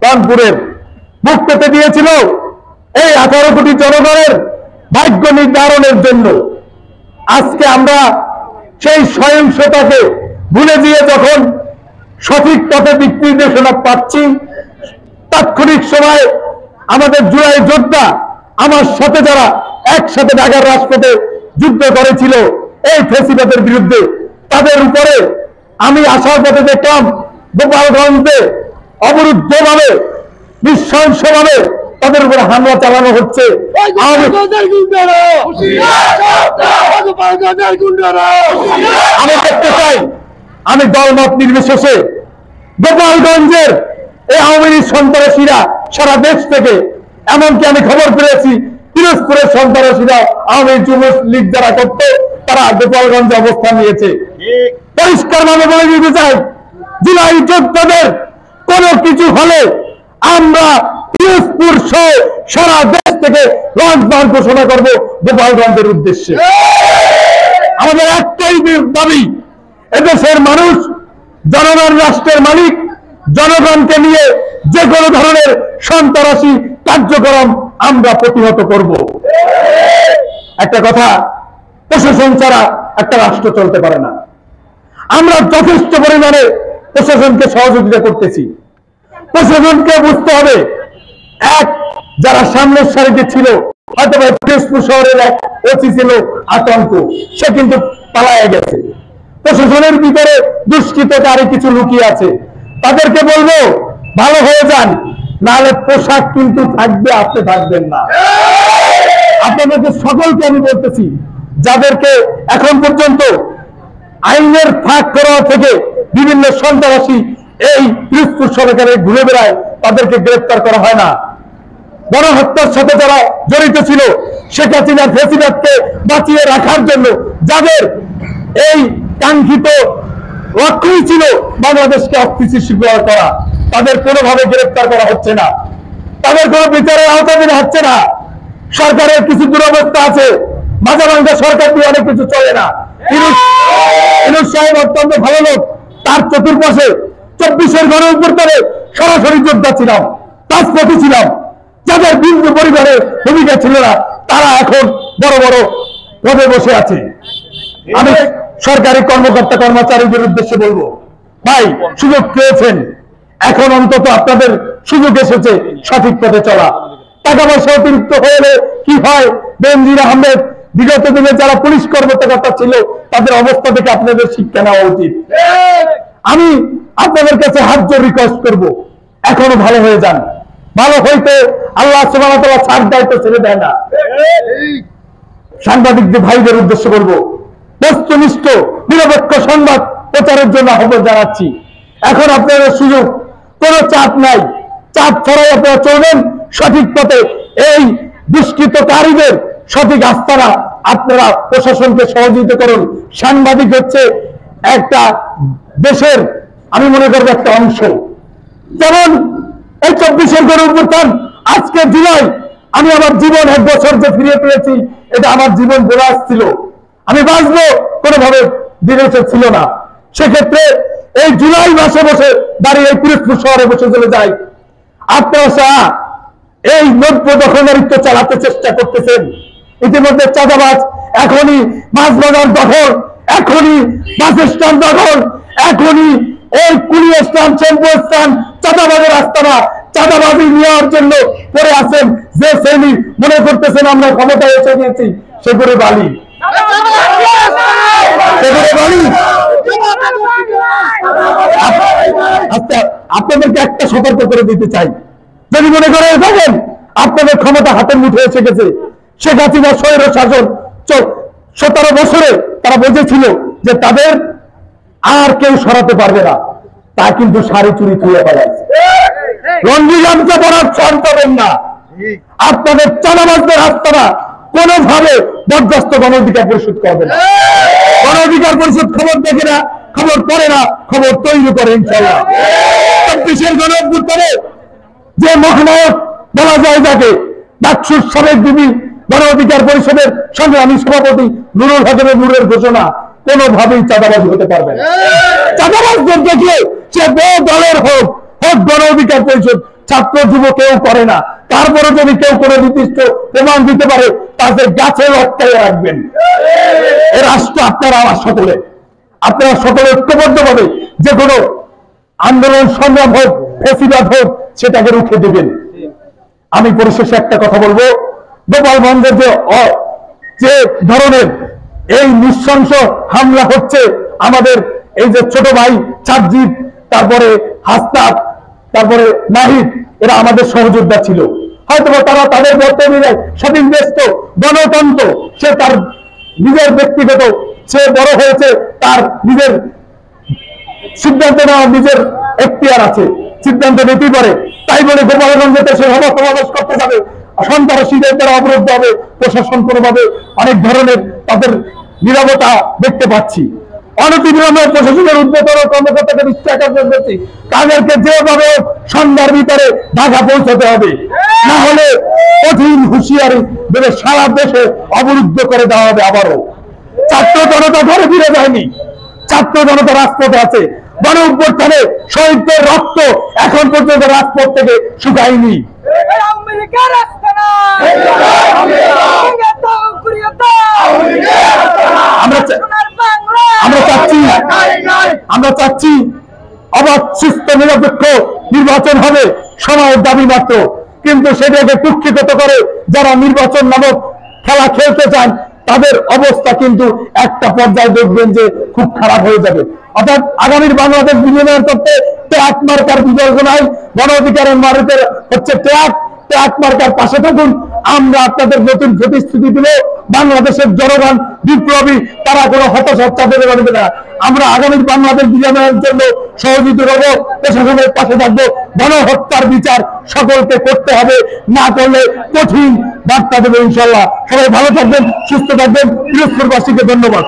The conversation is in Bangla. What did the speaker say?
রংপুরের বুক পেতে দিয়েছিল এই 18 কোটি জনগণের ভাগ্য নির্ধারণের জন্য। আজকে আমরা সেই সহিংসতাকে ভুলে দিয়ে যখন সঠিক পথে দিক নির্দেশনা পাচ্ছি, তাৎক্ষণিক সময় আমাদের জুলাই যোদ্ধা আমার সাথে যারা একসাথে ঢাকার রাজপথে যুদ্ধ করেছিল এই ফ্যাসিবাদের বিরুদ্ধে, তাদের উপরে আমি আসার পথে দেখলাম গোপালগঞ্জে অবরুদ্ধভাবে নৃশংসভাবে তাদের উপরে হামলা চালানো হচ্ছে। আমি দেখতে চাই, আমি দলমত নির্বিশেষে গোপালগঞ্জের এই আওয়ামী লীগ সন্ত্রাসীরা সারা দেশ থেকে, এমনকি আমি খবর পেয়েছি পিরোজপুরের সন্ত্রাসীরা আওয়ামী যুব লীগ যারা করতে তারা গোপালগঞ্জে অবস্থান নিয়েছে। পরিষ্কার ভাবে বলে দিতে চাই, জুলাই যোদ্ধাদের কোন কিছু হলে আমরা পিরোজপুর সহ সারা দেশ থেকে লঞ্চবান ঘোষণা করব গোপালগঞ্জের উদ্দেশ্যে। আমাদের একটাই দাবি, এদেশের মানুষ জনগণ রাষ্ট্রের মালিক, জনগণকে নিয়ে যে কোনো ধরনের সন্ত্রাসী কার্যক্রম আমরা প্রতিহত করব। একটা কথা, প্রশাসন ছাড়া একটা রাষ্ট্র চলতে পারে না। আমরা যথেষ্ট পরিমাণে প্রশাসনকে সহযোগিতা করতেছি। প্রশাসনকে বুঝতে হবে, এক যারা সামনের সারিতে ছিল, হয়তো পিরোজপুর শহরের এক ওসি ছিল আতঙ্ক, সে কিন্তু পালায়ে গেছে। প্রশাসনের ভিতরে দুষ্কৃতকারী কিছু লুকিয়ে আছে, তাদেরকে বলবো ভালো হয়ে যান, নাহলে পোশাক কিন্তু থাকবে, আপনি থাকবেন না। আপনাদেরকে সকলকে আমি বলতেছি, যাদেরকে এখন পর্যন্ত আইনের ফাঁক করা থেকে বিভিন্ন সন্ত্রাসী এই পিরোজপুর সরকারে ঘুরে বেড়ায়, তাদেরকে গ্রেফতার করা হয় না। গণহত্যার সাথে যারা জড়িত ছিল, শেখ হাসিনার ফ্যাসিবাদকে বাঁচিয়ে রাখার জন্য যাদের এই কাঙ্ক্ষিত লক্ষ্যই ছিল বাংলাদেশকে অস্থিতিশীল করা, তাদের কোনোভাবে গ্রেফতার করা হচ্ছে না, তাদের কোনো বিচারের আওতাধীন হচ্ছে না। সরকারের কিছু দুরবস্থা আছে, মাঝে মাঝে সরকার দিয়ে অনেক কিছু চলে না। ইউনূস সাহেব অত্যন্ত ভালো লোক, তার চতুর্পাশে 24-এর গণঅভ্যুত্থানে সরাসরি যোদ্ধা ছিলাম, রাজপথে ছিলাম, যাদের বিন্দু পরিবারে ভূমিকা ছিল না, তারা এখন বড় বড় পদে বসে আছে। আমি সরকারি কর্মকর্তা কর্মচারীদের উদ্দেশ্যে বলবো, ভাই সুযোগ পেয়েছেন, এখন অন্তত আপনাদের সুযোগ এসেছে সঠিক পথে চলা। টাকা পয়সা অতিরিক্ত হলে কি হয়, বেনজির আহমেদ বিগত দিনে যারা পুলিশ কর্মকর্তা ছিল তাদের অবস্থা থেকে আপনাদের শিক্ষা নেওয়া উচিত। আমি আপনাদের কাছে হাত জোর রিকোয়েস্ট করব, এখনো ভালো হয়ে যান। ভালো হইতে আল্লাহ সুবহানাহু ওয়া তাআলা ছাড় দায়িত্ব ছেড়ে দেয় না। সাংবাদিকদের ভাইদের উদ্দেশ্যে বলবো, বস্তুনিষ্ঠ নিরপেক্ষ সংবাদ প্রচারের জন্য আহ্বান জানাচ্ছি। এখন আপনাদের সুযোগ, কোনো চাপ নাই, চাপ ছাড়াই আপনারা চলবেন সঠিক পথে। এই দুষ্কৃতকারীদের সঠিক আস্তানা আপনারা প্রশাসনকে সহযোগিতা করুন। সাংবাদিক হচ্ছে একটা দেশের, আমি মনে করবো একটা অংশ। যেমন এই 24-এর গণঅভ্যুত্থান, আজকে জুলাই, আমি আমার জীবন 1 বছর যে ফিরে পেয়েছি, এটা আমার জীবন বোনাস ছিল। আমি বাঁচবো কোনোভাবে ডিরেকশন ছিল না। সেক্ষেত্রে এই জুলাই মাসে বসে দাঁড়িয়ে এই পিরোজপুর শহরে বসে চলে যাই। আপনারা এই নব্য দখলদারিত্ব চালাতে চেষ্টা করতেছেন। ইতিমধ্যে চাঁদাবাজ, এখনই মাছ বাজার দখল, এখনই বাস স্ট্যান্ড দখল, এখনই এই কুলি স্থান, টেম্পো স্থান, চাঁদাবাজের আস্তানা, চাঁদাবাজি নেওয়ার জন্য পড়ে আছেন। যে শ্রেণী মনে করতেছেন আমরা ক্ষমতায় এসে গিয়েছি, সেগুলো বালি, আপনাদেরকে একটা সতর্ক করে দিতে চাই, যদি মনে করে থাকেন আপনাদের ক্ষমতা হাতের মুঠে এসে গেছে, শেখ হাসিনা স্বৈর শাসন 17 বছরে তারা বুঝেছিল যে তাদের আর কেউ সরাতে পারবে না, তা কিন্তু শাড়ি চুরি তুলে পালাইছে। রঞ্জি গামছা পরার ছাড় পাবেন না। আপনাদের চাঁদাবাজদের আস্তানা কোনোভাবে বরদাস্ত গণ অধিকার পরিষদ করবে না। গণ অধিকার পরিষদ খবর দেখে না, খবর পড়ে না, খবর তৈরি করে ইনশাআল্লাহ। 24-এর গণঅভ্যুত্থানে যে মহানায়ক বলা যায় যাকে, ডাকসুর সাবেক বিবি গণ অধিকার পরিষদের সংগ্রামী সভাপতি নুরুল হকের নূরের ঘোষণা, কোনোভাবেই চাঁদাবাজ হতে পারবে না। চাঁদাবাজদের দেখলে সে দলের হোক, হোক গণ অধিকার পরিষদ, ছাত্র যুব কেউ করে না। তারপরে যদি কেউ কোনো নির্দিষ্ট প্রমাণ দিতে পারে তাদের গাছে লটকাইয়ে রাখবেন। এ রাষ্ট্র আপনারা আমার সকলে, আপনারা সকলে ঐক্যবদ্ধ ভাবে যে কোনো আন্দোলন সংগ্রাম হোক, ফেসিবাদ হোক, সেটাকে রুখে দেবেন। আমি পরিশেষে একটা কথা বলবো, গোপালগঞ্জের যে ধরনের এই নৃশংস হামলা হচ্ছে, আমাদের এই যে ছোট ভাই সাজ্জিদ, তারপরে হাসনাত, তারপরে নাহিদ, এরা আমাদের সহযোদ্ধা ছিল। হয়তো তারা তাদের বক্তব্যে স্বাধীন দেশ তো গণতন্ত্র, সে তার নিজের ব্যক্তিগত, সে বড় হয়েছে, তার নিজের সিদ্ধান্ত নেওয়ার নিজের এখতিয়ার আছে, সিদ্ধান্ত নিতেই পারে। তাই বলে গোপালগঞ্জে সে সভা সমাবেশ করতে যাবে, সন্ত্রাসীদের দ্বারা অবরুদ্ধ হবে, প্রশাসন কোনোভাবে অনেক ধরনের তাদের নীরবতা দেখতে পাচ্ছি। অনতিবিলম্বে প্রশাসনের উদ্যোতন কর্মকর্তাকে দৃষ্টি করছি, তাদেরকে যেভাবে সন্ধ্যার ভিতরে ঢাকা পৌঁছাতে হবে, না হলে কঠিন হুঁশিয়ারি দেবে, সারা দেশে অবরুদ্ধ করে দেওয়া হবে। আবারও ছাত্র জনতা ঘরে ফিরে যায়নি, ছাত্র জনতা রাজপথে আছে। গণ অভ্যুত্থানে শহীদদের রক্ত এখন পর্যন্ত রাজপথ থেকে শুকায়নি। আমরা চাচ্ছি অবাধ, সুস্থ, নিরপেক্ষ নির্বাচন হবে, সময়ের দাবি মাত্র। কিন্তু সেটাকে কুক্ষিগত করে যারা নির্বাচন নামক খেলা খেলতে চান, তাদের অবস্থা কিন্তু একটা পর্যায়ে দেখবেন যে খুব খারাপ হয়ে যাবে। অর্থাৎ আগামীর বাংলাদেশ বিনির্মাণ করতে ট্যাগ মার্কার বিবেচনায় গণ অধিকারের মার্কে হচ্ছে ট্যাগ মার্কার পাশে থাকুন। আমরা আপনাদের নতুন প্রতিশ্রুতি দিলে বাংলাদেশের জনগণ বিপ্লবী, তারা কোনো হতাশা দেবে না। আমরা আগামীর বাংলাদেশ বিনির্মাণের জন্য সহযোগিতা করব, প্রশাসনের পাশে থাকবো। গণহত্যার বিচার সকলকে করতে হবে, না করলে কঠিন বার্তা দেবে ইনশাল্লাহ। সবাই ভালো থাকবেন, সুস্থ থাকবেন। পিরোজপুরবাসীকে ধন্যবাদ।